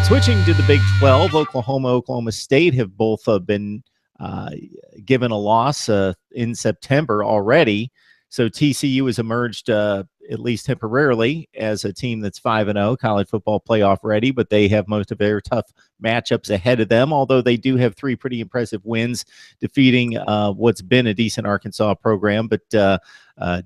Switching to the Big 12, Oklahoma State have both been given a loss in September already. So TCU has emerged, at least temporarily, as a team that's 5-0, college football playoff ready, but they have most of their tough matchups ahead of them, although they do have three pretty impressive wins, defeating what's been a decent Arkansas program, but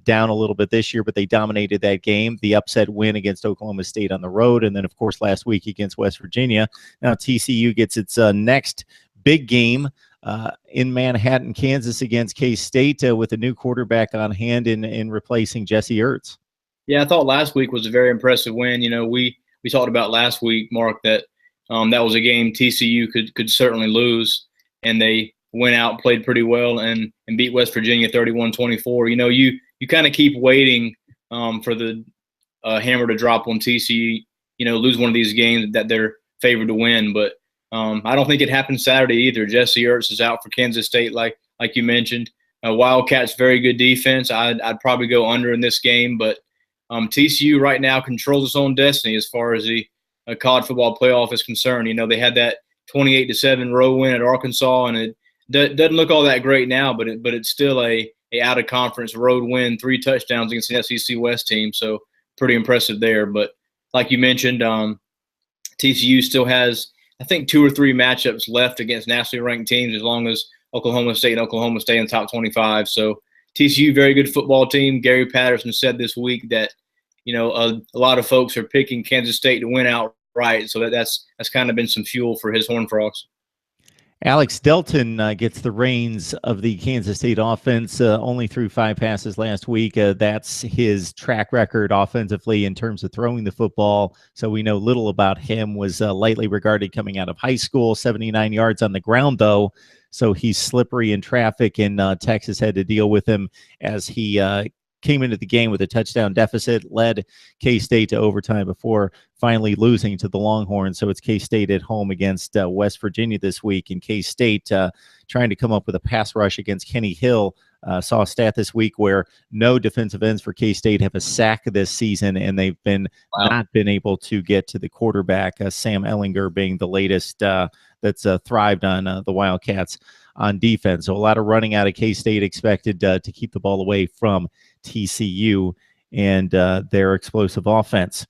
down a little bit this year, but they dominated that game. The upset win against Oklahoma State on the road, and then, of course, last week against West Virginia. Now TCU gets its next big game in Manhattan, Kansas, against K-State with a new quarterback on hand in replacing Jesse Ertz. Yeah, I thought last week was a very impressive win. You know, we talked about last week, Mark, that that was a game TCU could certainly lose, and they went out, played pretty well, and beat West Virginia 31-24. You know, you kind of keep waiting for the hammer to drop on TCU. You know, lose one of these games that they're favored to win, but I don't think it happened Saturday either. Jesse Ertz is out for Kansas State, like you mentioned. Wildcats, very good defense. I'd probably go under in this game, but TCU right now controls its own destiny as far as the college football playoff is concerned. You know, they had that 28-7 road win at Arkansas, and it doesn't look all that great now, but it's still a out of conference road win, 3 touchdowns against the SEC West team, so pretty impressive there. But like you mentioned, TCU still has, I think, 2 or 3 matchups left against nationally ranked teams, as long as Oklahoma State in the top 25. So TCU, very good football team. Gary Patterson said this week that, you know, a lot of folks are picking Kansas State to win outright. So that's kind of been some fuel for his Horned Frogs. Alex Delton gets the reins of the Kansas State offense, only threw 5 passes last week. That's his track record offensively in terms of throwing the football. So we know little about him. Was lightly regarded coming out of high school, 79 yards on the ground, though. So he's slippery in traffic, and Texas had to deal with him as he came into the game with a touchdown deficit, led K-State to overtime before finally losing to the Longhorns. So it's K-State at home against West Virginia this week, and K-State trying to come up with a pass rush against Kenny Hill. Saw a stat this week where no defensive ends for K-State have a sack this season, and they've been not been able to get to the quarterback, Sam Ehlinger being the latest that's thrived on the Wildcats on defense. So a lot of running out of K-State expected to keep the ball away from TCU and their explosive offense.